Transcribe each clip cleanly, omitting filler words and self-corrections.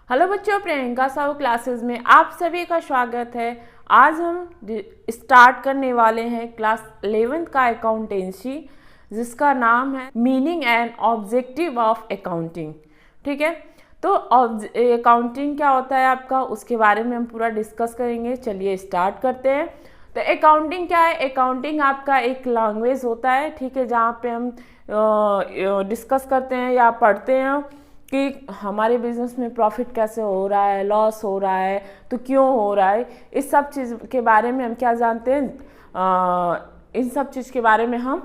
Hello बच्चों, Priyanka Sahu classes में आप सभी का स्वागत है। आज हम स्टार्ट करने वाले हैं क्लास 11th का अकाउंटेंसी, जिसका नाम है meaning and objective of accounting. ठीक है, तो अकाउंटिंग क्या होता है आपका, उसके बारे में हम पूरा डिस्कस करेंगे। चलिए स्टार्ट करते हैं। तो अकाउंटिंग क्या है? अकाउंटिंग आपका एक लैंग्वेज होता है, ठीक है, जहाँ पे हम डिस्कस करते हैं या पढ़ते हैं कि हमारे बिजनेस में प्रॉफिट कैसे हो रहा है, लॉस हो रहा है तो क्यों हो रहा है। इस सब चीज़ के बारे में हम क्या जानते हैं, इन सब चीज़ के बारे में हम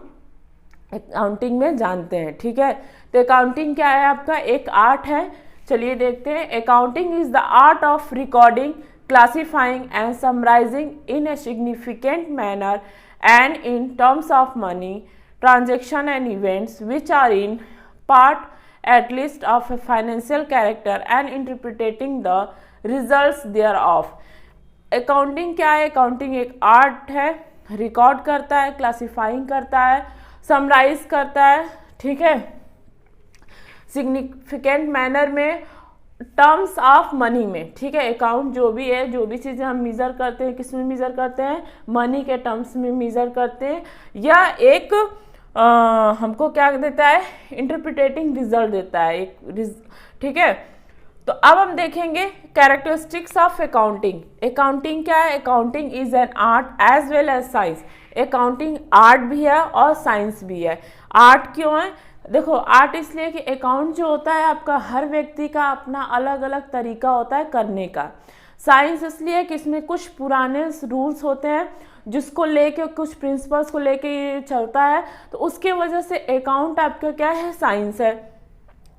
अकाउंटिंग में जानते हैं। ठीक है, तो अकाउंटिंग क्या है आपका, एक आर्ट है। चलिए देखते हैं। Accounting is the art of recording, classifying and summarising in a significant manner and in terms of money transaction and events which are in part at least of a financial character and interpreting the results thereof। Accounting क्या है? Accounting एक art है, record करता है, classifying करता है, summarise करता है, ठीक है, सिग्निफिकेंट मैनर में, टर्म्स ऑफ मनी में। ठीक है, अकाउंट जो भी है, जो भी चीज़ें हम मेज़र करते हैं, किस में मेज़र करते हैं, मनी के टर्म्स में मेज़र करते हैं, या एक हमको क्या देता है, इंटरप्रिटेटिंग रिजल्ट देता है एक। ठीक है, तो अब हम देखेंगे कैरेक्टरिस्टिक्स ऑफ अकाउंटिंग। अकाउंटिंग क्या है? Accounting is an art as well as science. Accounting art भी है और साइंस भी है। आर्ट क्यों है? देखो, आर्ट इसलिए कि अकाउंट जो होता है आपका, हर व्यक्ति का अपना अलग अलग तरीका होता है करने का। साइंस इसलिए कि इसमें कुछ पुराने रूल्स होते हैं जिसको लेके, कुछ प्रिंसिपल्स को लेके ये चलता है, तो उसके वजह से अकाउंट आपका क्या है, साइंस है।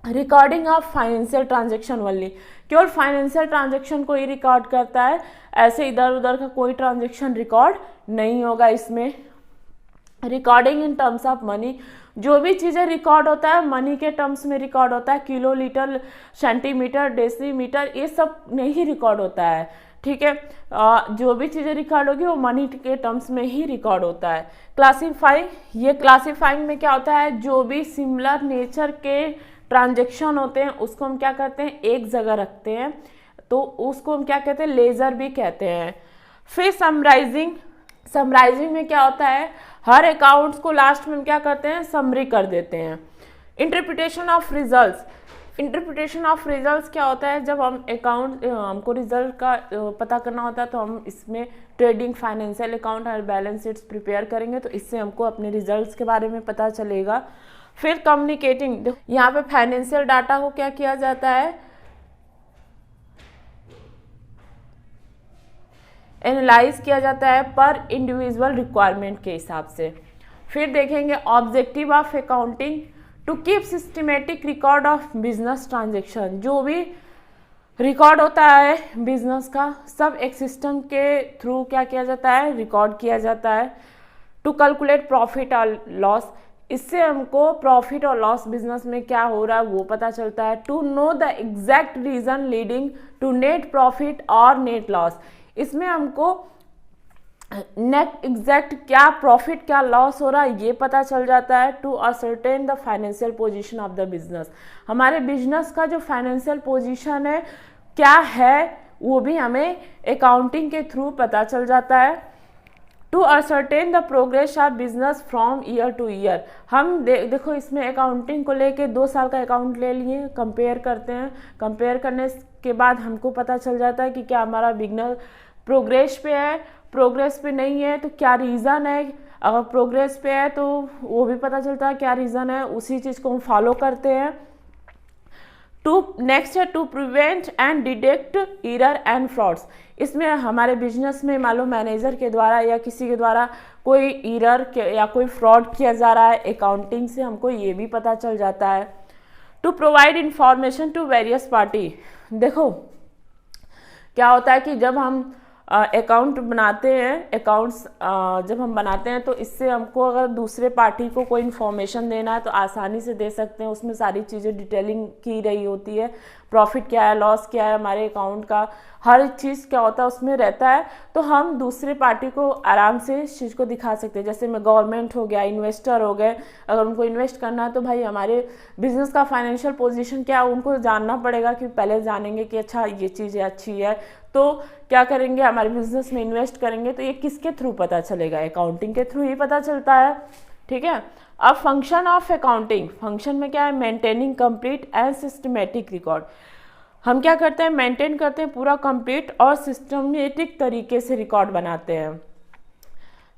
रिकॉर्डिंग ऑफ फाइनेंशियल ट्रांजैक्शन वाली, केवल फाइनेंशियल ट्रांजैक्शन को ही रिकॉर्ड करता है, ऐसे इधर उधर का कोई ट्रांजैक्शन रिकॉर्ड नहीं होगा इसमें। Recording in terms of money, जो भी चीज़ें रिकॉर्ड होता है मनी के टर्म्स में रिकॉर्ड होता है, किलो, लीटर, सेंटीमीटर, डेसीमीटर, ये सब नहीं रिकॉर्ड होता है। ठीक है, जो भी चीज़ें रिकॉर्ड होगी वो मनी के टर्म्स में ही रिकॉर्ड होता है। क्लासीफाइंग, ये क्लासीफाइंग में क्या होता है, जो भी सिमिलर नेचर के ट्रांजैक्शन होते हैं उसको हम क्या करते हैं, एक जगह रखते हैं, तो उसको हम क्या कहते हैं, लेजर भी कहते हैं। फिर समराइजिंग, समराइजिंग में क्या होता है, हर अकाउंट्स को लास्ट में हम क्या करते हैं, समरी कर देते हैं। Interpretation of results, interpretation of results क्या होता है, जब हम अकाउंट, हमको रिजल्ट का पता करना होता है तो हम इसमें ट्रेडिंग, फाइनेंशियल अकाउंट और बैलेंस शीट्स प्रिपेयर करेंगे, तो इससे हमको अपने रिजल्ट्स के बारे में पता चलेगा। फिर कम्युनिकेटिंग, यहाँ पे फाइनेंशियल डाटा को क्या किया जाता है, एनालाइज किया जाता है पर इंडिविजुअल रिक्वायरमेंट के हिसाब से। फिर देखेंगे objective of accounting, to keep systematic record of business transaction, जो भी रिकॉर्ड होता है बिजनेस का सब एक सिस्टम के थ्रू क्या किया जाता है, रिकॉर्ड किया जाता है। टू कैलकुलेट प्रॉफिट और लॉस, इससे हमको प्रॉफिट और लॉस बिजनेस में क्या हो रहा है वो पता चलता है। To know the exact reason leading to net profit और नेट लॉस, इसमें हमको नेट एग्जैक्ट क्या प्रॉफिट क्या लॉस हो रहा है ये पता चल जाता है। To ascertain the financial position of the business, हमारे बिजनेस का जो फाइनेंशियल पोजीशन है क्या है वो भी हमें अकाउंटिंग के थ्रू पता चल जाता है। To ascertain the progress of business from year to year, हम देखो इसमें अकाउंटिंग को लेके 2 साल का अकाउंट ले लिए, कंपेयर करते हैं, कंपेयर करने के बाद हमको पता चल जाता है कि क्या हमारा बिजनेस प्रोग्रेस पे है, प्रोग्रेस पे नहीं है तो क्या रीज़न है, अगर प्रोग्रेस पे है तो वो भी पता चलता है क्या रीज़न है, उसी चीज़ को हम फॉलो करते हैं। टू नेक्स्ट है to prevent and detect error and frauds, इसमें हमारे बिजनेस में मान लो मैनेजर के द्वारा या किसी के द्वारा कोई एरर या कोई फ्रॉड किया जा रहा है, अकाउंटिंग से हमको ये भी पता चल जाता है। To provide information to various party, देखो क्या होता है कि जब हम अकाउंट बनाते हैं, अकाउंट्स जब हम बनाते हैं तो इससे हमको अगर दूसरे पार्टी को कोई इन्फॉर्मेशन देना है तो आसानी से दे सकते हैं, उसमें सारी चीज़ें डिटेलिंग की रही होती है, प्रॉफिट क्या है, लॉस क्या है, हमारे अकाउंट का हर चीज़ क्या होता है उसमें रहता है, तो हम दूसरे पार्टी को आराम से इस चीज़ को दिखा सकते हैं। जैसे में गवर्नमेंट हो गया, इन्वेस्टर हो गए, अगर उनको इन्वेस्ट करना है तो भाई हमारे बिजनेस का फाइनेंशियल पोजीशन क्या है उनको जानना पड़ेगा, कि पहले जानेंगे कि अच्छा ये चीज़ अच्छी है, तो क्या करेंगे हमारे बिजनेस में इन्वेस्ट करेंगे, तो ये किसके थ्रू पता चलेगा, अकाउंटिंग के थ्रू ही पता चलता है। ठीक है। अब फंक्शन ऑफ अकाउंटिंग, फंक्शन में क्या है, maintaining complete and systematic record. हम क्या करते हैं, मेंटेन करते हैं पूरा कंप्लीट और सिस्टमेटिक तरीके से रिकॉर्ड बनाते हैं।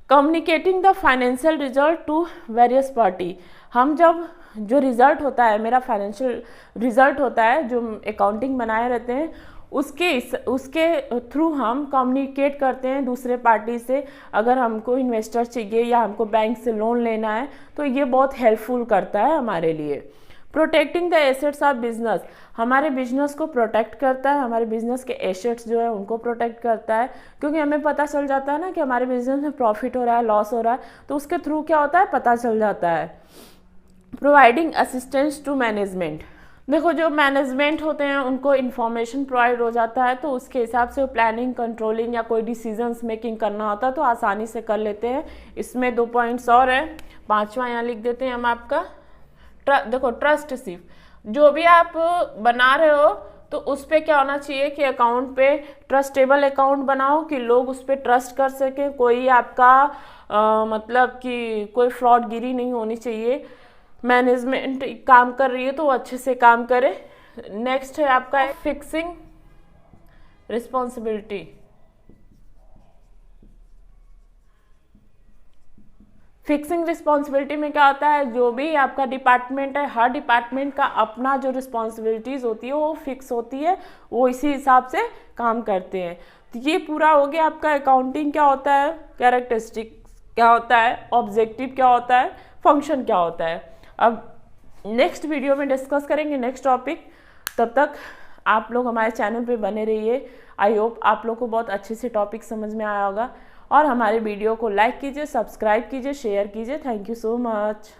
Communicating the financial result to various party, हम जब जो रिजल्ट होता है, मेरा फाइनेंशियल रिजल्ट होता है जो अकाउंटिंग बनाए रहते हैं, उसके थ्रू हम कम्युनिकेट करते हैं दूसरे पार्टी से। अगर हमको इन्वेस्टर चाहिए या हमको बैंक से लोन लेना है तो ये बहुत हेल्पफुल करता है हमारे लिए। Protecting the assets of business, हमारे बिजनेस को प्रोटेक्ट करता है, हमारे बिजनेस के एसेट्स जो है उनको प्रोटेक्ट करता है, क्योंकि हमें पता चल जाता है ना कि हमारे बिजनेस में प्रॉफिट हो रहा है, लॉस हो रहा है, तो उसके थ्रू क्या होता है, पता चल जाता है। प्रोवाइडिंग असिस्टेंस टू मैनेजमेंट, देखो जो मैनेजमेंट होते हैं उनको इन्फॉर्मेशन प्रोवाइड हो जाता है, तो उसके हिसाब से वो प्लानिंग, कंट्रोलिंग या कोई डिसीजंस मेकिंग करना होता है तो आसानी से कर लेते हैं। इसमें 2 पॉइंट्स और है, 5वां यहाँ लिख देते हैं हम आपका। देखो ट्रस्टशिप, जो भी आप बना रहे हो तो उस पर क्या होना चाहिए कि अकाउंट पे ट्रस्टेबल अकाउंट बनाओ, कि लोग उस पर ट्रस्ट कर सके, कोई आपका मतलब कि कोई फ्रॉडगिरी नहीं होनी चाहिए। मैनेजमेंट काम कर रही है तो वो अच्छे से काम करे। नेक्स्ट है आपका फिक्सिंग रिस्पॉन्सिबिलिटी। फिक्सिंग रिस्पॉन्सिबिलिटी में क्या होता है, जो भी आपका डिपार्टमेंट है, हर डिपार्टमेंट का अपना जो रिस्पॉन्सिबिलिटीज होती है वो फिक्स होती है, वो इसी हिसाब से काम करते हैं। तो ये पूरा हो गया आपका अकाउंटिंग क्या होता है, कैरेक्टरिस्टिक क्या होता है, ऑब्जेक्टिव क्या होता है, फंक्शन क्या होता है। अब नेक्स्ट वीडियो में डिस्कस करेंगे नेक्स्ट टॉपिक। तब तक आप लोग हमारे चैनल पे बने रहिए। आई होप आप लोग को बहुत अच्छे से टॉपिक समझ में आया होगा, और हमारे वीडियो को लाइक कीजिए, सब्सक्राइब कीजिए, शेयर कीजिए। Thank you so much.